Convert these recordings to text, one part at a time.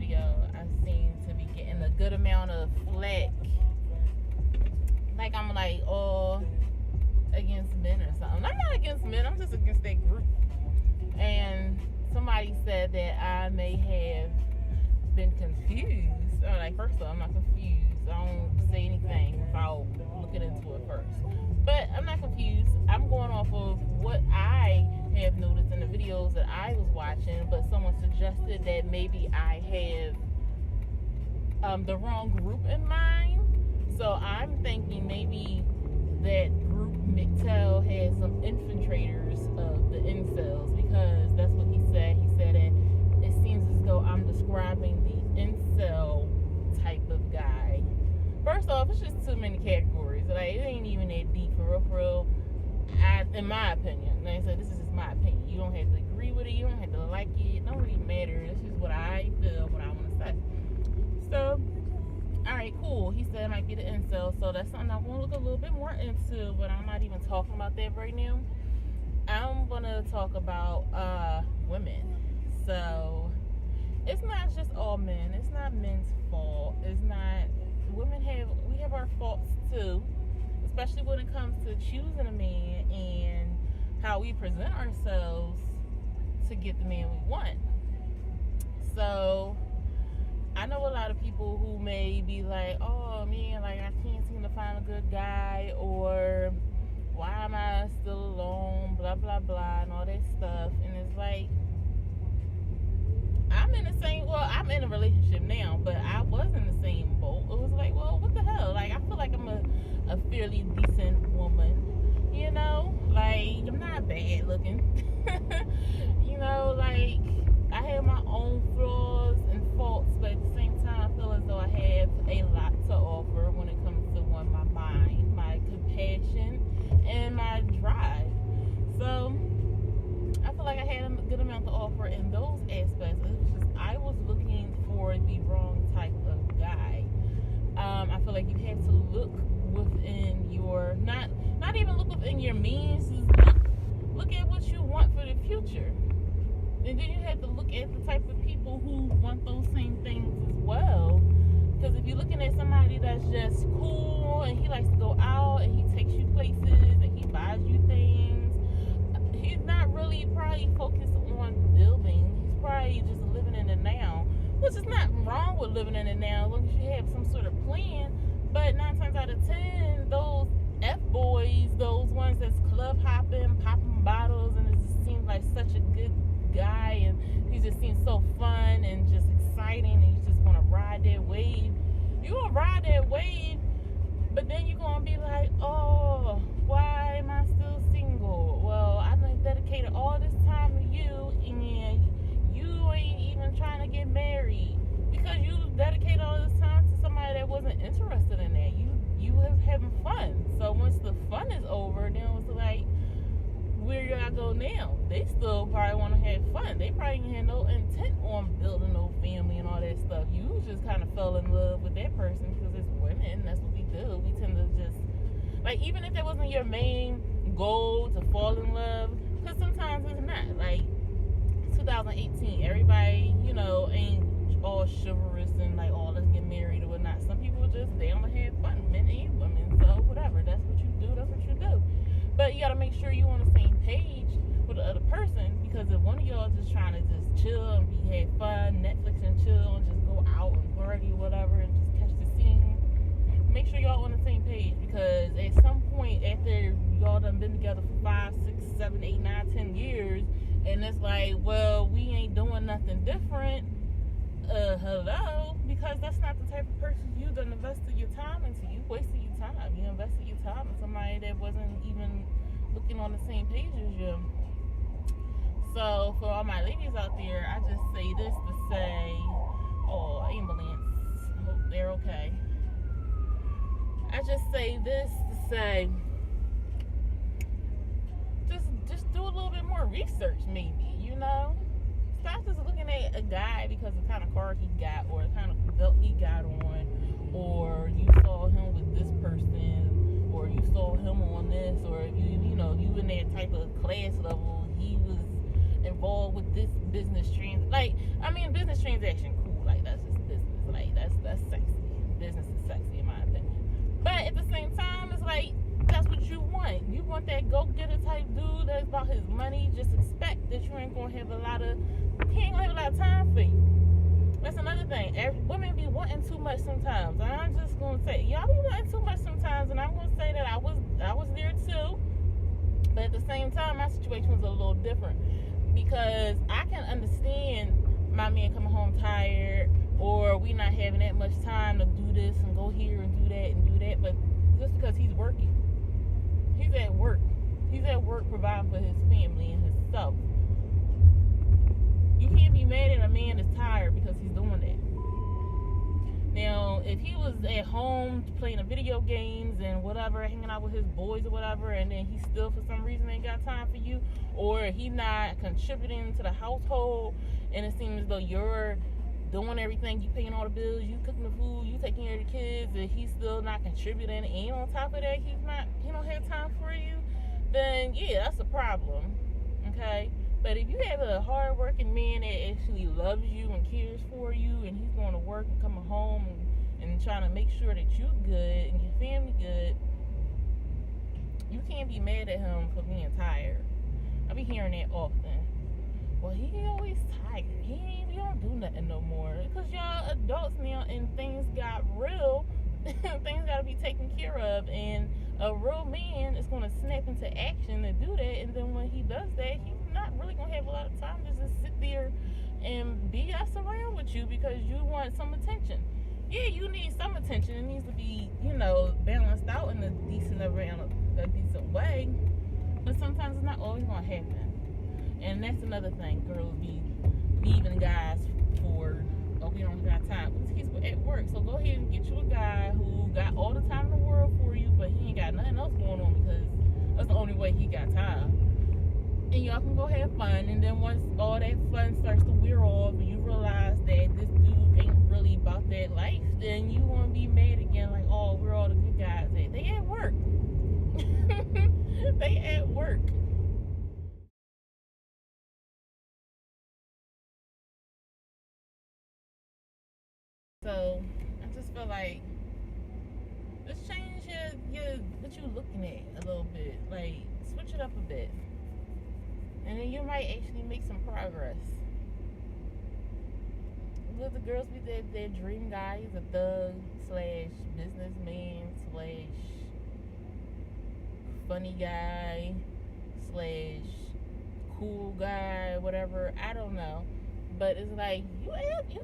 video, I seem to be getting a good amount of flack. Like I'm like all against men or something. I'm not against men, I'm just against that group. And somebody said that I may have been confused. Or like, first of all, I'm not confused. I don't say anything without looking into it first. But I'm not confused. I'm going off of what I have noticed in the videos that I was watching, but someone suggested that maybe I have the wrong group in mind. So I'm thinking maybe that group McTell has some infiltrators of the incels, because that's what he said. He said that it seems as though I'm describing the incel type of guy. First off, it's just too many categories. Like, it ain't even that deep, for real. In my opinion. Like I said, this is just my opinion. You don't have to agree with it. You don't have to like it. It don't really matter. It's just what I feel, what I want to say. So, alright, cool. He said it might be the incel. So that's something I want to look a little bit more into, but I'm not even talking about that right now. I'm going to talk about women. So, it's not just all men. It's not men's fault. It's not... we have our faults too, especially when it comes to choosing a man and how we present ourselves to get the man we want. So I know a lot of people who may be like, oh man, like I can't seem to find a good guy, or why am I still alone, blah blah blah, and all that stuff. And it's like, I'm in a relationship now, but I was in the same boat. It was like, well, what the hell? Like, I feel like I'm a fairly decent woman, you know? Like, I'm not bad looking. You know, like, I have my own flaws and faults, but at the same time, I feel as though I have a lot to offer when it comes to my mind, my compassion, and my drive. So, I feel like I had a good amount to offer in those aspects. It was just, I was looking for the wrong type of guy. I feel like you have to look within your, not even look within your means, look at what you want for the future. And then you have to look at the type of people who want those same things as well. Because if you're looking at somebody that's just cool and he likes to go out and he takes you places and he buys you things, he's not really probably focused on building. He's probably just living in the now, which is not wrong with living in the now as long as you have some sort of plan. But 9 times out of 10, those F-boys, those ones that's club hopping, popping bottles, and it just seems like such a good guy, and he just seems so fun and just exciting, and you just want to ride that wave. You're going to ride that wave, but then you're going to be like, oh, why am I still single? Well, I've dedicated all this time to you, and you ain't even trying to get married because you dedicated all this time to somebody that wasn't interested in that. You was having fun. So once the fun is over, then it's like, where y'all go now? They still probably want to have fun. They probably ain't had no intent on building no family and all that stuff. You just kind of fell in love with that person because it's women. That's what we do. We tend to just, like, even if that wasn't your main goal to fall in love, because sometimes it's not. Like, 2018, everybody, you know, ain't all chivalrous and like, oh, let's get married or whatnot. Some people just, they don't have fun, men and women, so whatever. That's what you do, that's what you do. But you gotta make sure you're on the same page with the other person, because if one of y'all just trying to just chill and have fun, Netflix and chill, and just go out and party or whatever, and just catch the scene, make sure y'all on the same page, because at some point after y'all done been together for 5, 6, 7, 8, 9, 10 years, and it's like, well, we ain't doing nothing different, hello, because that's not the type of person you done invested your time into. You wasted your time. You invested your time in somebody that wasn't even looking on the same page as you. So for all my ladies out there, I just say this to say, oh, ambulance, hope they're okay. I just say this to say, just do a little bit more research, maybe, you know? Stop just looking at a guy because of the kind of car he got, or the kind of belt he got on, or you saw him with this person, or you saw him on this, or you know, you in that type of class level, he was involved with this business business transaction, cool, like that's Like that's sexy. Business is sexy in my opinion. But at the same time, it's like that's what you want. You want that go-getter type dude that's about his money. Just expect that you ain't gonna have a lot of time for you. That's another thing. Women be wanting too much sometimes. And I'm just gonna say, y'all be wanting too much sometimes, and I'm gonna say that I was there too. But at the same time, my situation was a little different because I can understand my man coming home tired, or we not having that much time to do this and go here and do that and do that. But just because he's working, he's at work providing for his family and himself. You can't be mad at a man that's tired because he's doing that. Now, if he was at home playing video games and whatever, hanging out with his boys or whatever, and then he still for some reason ain't got time for you, or he not contributing to the household, and it seems as though you're doing everything, you paying all the bills, you cooking the food, you taking care of the kids, and he's still not contributing, and on top of that, he don't have time for you, then yeah, that's a problem. Okay? But if you have a hard-working man that actually loves you and cares for you, and he's going to work and coming home and trying to make sure that you're good and your family good, you can't be mad at him for being tired. I be hearing that often. Well, he always tired. He don't do nothing no more. Because y'all adults now and things got real. Things got to be taken care of. And a real man is going to snap into action to do that. And then when he does that, he's not really going to have a lot of time to just sit there and BS around with you because you want some attention. Yeah, you need some attention. It needs to be, balanced out in a decent way. But sometimes it's not always going to happen. And that's another thing. Girls be leaving guys for, we don't got time. He's at work. So go ahead and get you a guy who got all the time in the world for you, but he ain't got nothing else going on because that's the only way he got time. And y'all can go have fun. And then once all that fun starts to wear off and you realize that this dude ain't really about that life, then you want to be mad again like, oh, where all the good guys at? They at work. They at work. So I just feel like just change your what you looking at a little bit. Like switch it up a bit. And then you might actually make some progress. Let the girls be their dream guy. He's a thug / businessman / funny guy / cool guy, whatever. I don't know. But it's like you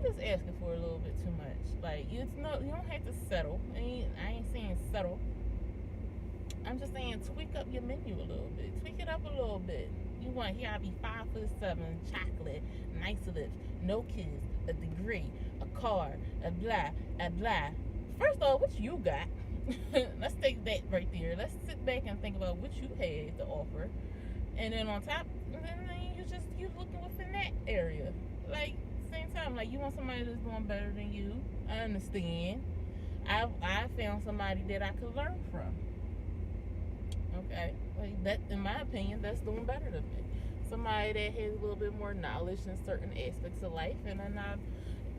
just asking for a little bit too much. Like you don't have to settle. I ain't saying settle. I'm just saying tweak up your menu a little bit. Tweak it up a little bit. You want here I be 5'7", chocolate, nice lips, no kids, a degree, a car, a blah. First off, what you got? Let's take that right there. Let's sit back and think about what you had to offer, and then on top, then you looking within that area. Like same time, like you want somebody that's doing better than you. I understand. I found somebody that I could learn from. Okay, like that, in my opinion, that's doing better than me. Somebody that has a little bit more knowledge in certain aspects of life, and then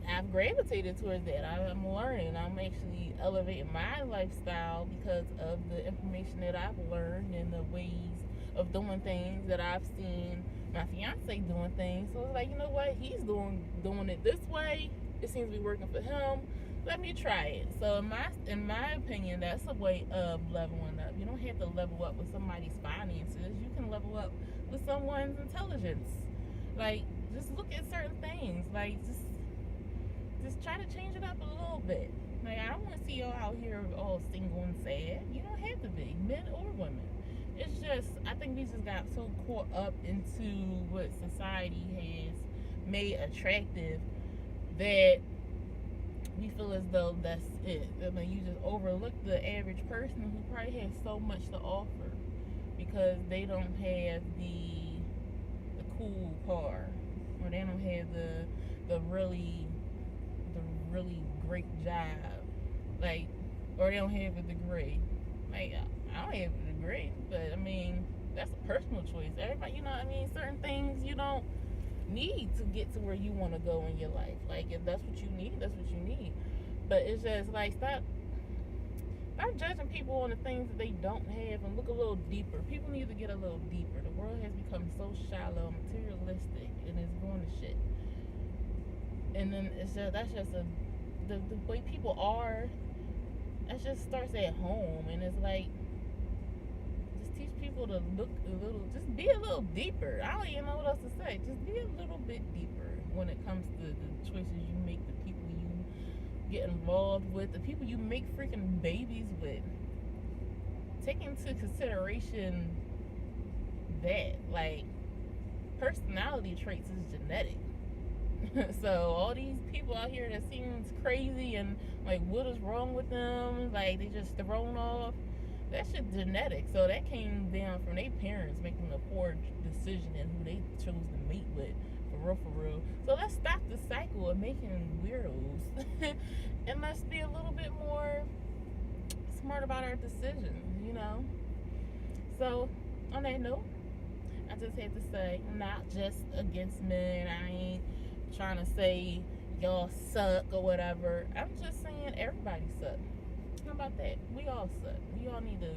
I've gravitated towards that. I'm learning. I'm actually elevating my lifestyle because of the information that I've learned and the ways of doing things that I've seen my fiance doing things. So it's like, you know what? He's doing it this way. It seems to be working for him. Let me try it. So in my opinion, that's a way of leveling up. You don't have to level up with somebody's finances. You can level up with someone's intelligence. Like just look at certain things. Like just try to change it up a little bit. Like I don't want to see y'all out here all single and sad. You don't have to be, men or women. It's just, I think we just got so caught up into what society has made attractive that we feel as though that's it. I mean, you just overlook the average person who probably has so much to offer because they don't have the cool car, or they don't have the really great job, like, or they don't have a degree. Like I don't have a degree, but I mean that's a personal choice. Everybody, certain things you don't need to get to where you want to go in your life. Like, if that's what you need, that's what you need. But it's just like, stop judging people on the things that they don't have and look a little deeper. People need to get a little deeper. The world has become so shallow, materialistic, and it's going to shit. And then that's just the way people are. That just starts at home, and it's like, just teach people to look a little, just be a little deeper. I don't even know what else to say. Just be a little bit deeper when it comes to the choices you make, the people you get involved with, the people you make freaking babies with. Take into consideration that, like, personality traits is genetic. So all these people out here that seems crazy and like, what is wrong with them? Like, they just thrown off. That shit genetic. So that came down from their parents making a poor decision in who they chose to mate with. For real. So let's stop the cycle of making weirdos. And let's be a little bit more smart about our decisions, you know? So on that note, I just had to say, I'm not just against men. I ain't trying to say y'all suck or whatever. I'm just saying everybody suck. How about that? We all suck. We all need to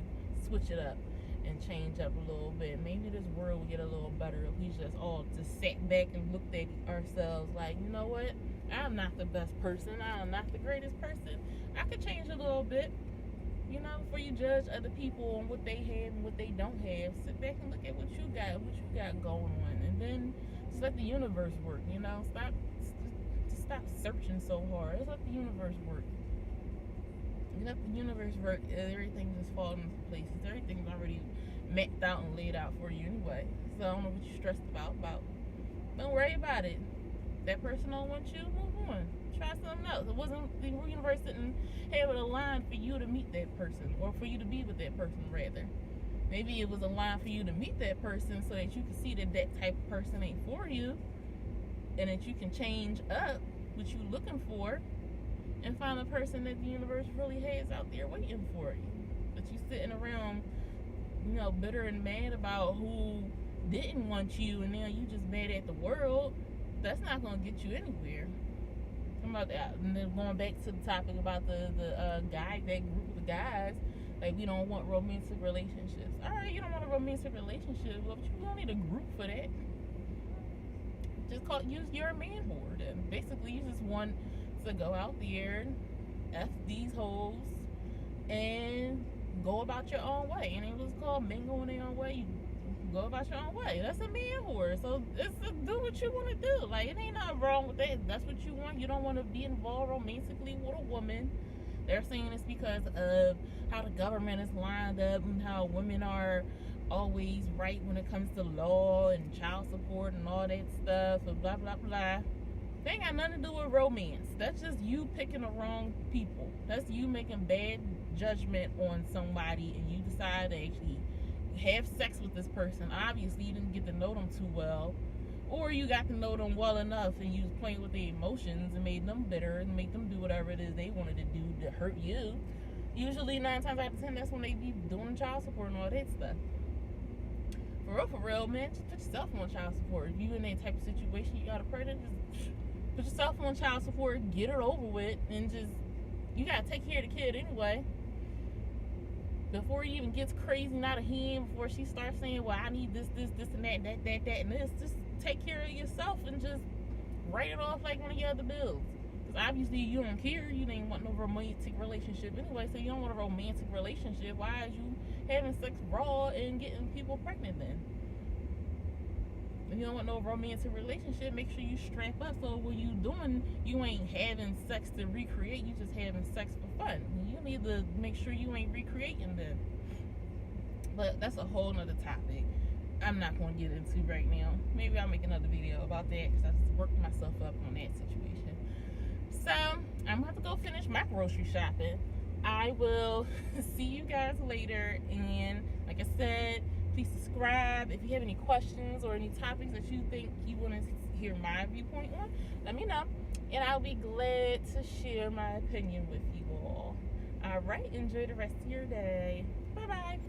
switch it up and change up a little bit. Maybe this world will get a little better if we just all just sat back and looked at ourselves like, you know what? I'm not the best person. I'm not the greatest person. I could change a little bit. You know, before you judge other people on what they have and what they don't have, sit back and look at what you got going on, and then just let the universe work. You know, stop searching so hard. Just let the universe work. You let the universe work, everything just falls into places. Everything's already mapped out and laid out for you anyway. So I don't know what you're stressed about. Don't worry about it. That person don't want you, move on. Try something else. It wasn't, the universe didn't have a line for you to meet that person, or for you to be with that person, rather. Maybe it was a line for you to meet that person so that you can see that that type of person ain't for you, and that you can change up what you're looking for and find a person that the universe really has out there waiting for you. But you sitting around, you know, bitter and mad about who didn't want you, and now you just mad at the world. That's not going to get you anywhere. About that. And then going back to the topic about the guy, that group of guys, like, we don't want romantic relationships. All right, you don't want a romantic relationship, well, but you don't need a group for that. Just use your man horde. And basically, you just want to go out there, F these hoes, and go about your own way. And it was called men going their own way. You go about your own way. That's a man whore. So do what you want to do. Like, it ain't nothing wrong with that. That's what you want. You don't want to be involved romantically with a woman. They're saying it's because of how the government is lined up and how women are always right when it comes to law and child support and all that stuff and blah blah blah. They ain't got nothing to do with romance. That's just you picking the wrong people. That's you making bad judgment on somebody, and you decide to actually have sex with this person. Obviously, you didn't get to know them too well, or you got to know them well enough and you was playing with their emotions and made them bitter and made them do whatever it is they wanted to do to hurt you. Usually 9 times out of 10, that's when they be doing child support and all that stuff. For real, man, just put yourself on child support. If you in that type of situation, you got a predator, just put yourself on child support, get it over with, and just, you gotta take care of the kid anyway. Before he even gets crazy out of hand, before she starts saying, well, I need this, and that, and this, just take care of yourself and just write it off like one of your other bills. Because obviously you don't care, you didn't want no romantic relationship anyway, so you don't want a romantic relationship. Why is you having sex raw and getting people pregnant then? If you don't want no romantic relationship, make sure you strap up, so what you doing, you ain't having sex to recreate, you just having sex for fun. You need to make sure you ain't recreating them. But that's a whole nother topic I'm not going to get into right now. Maybe I'll make another video about that, because I just worked myself up on that situation. So I'm going to go finish my grocery shopping. I will see you guys later, and like I said, please subscribe. If you have any questions or any topics that you think you want to hear my viewpoint on, let me know, and I'll be glad to share my opinion with you all. All right, enjoy the rest of your day. Bye bye.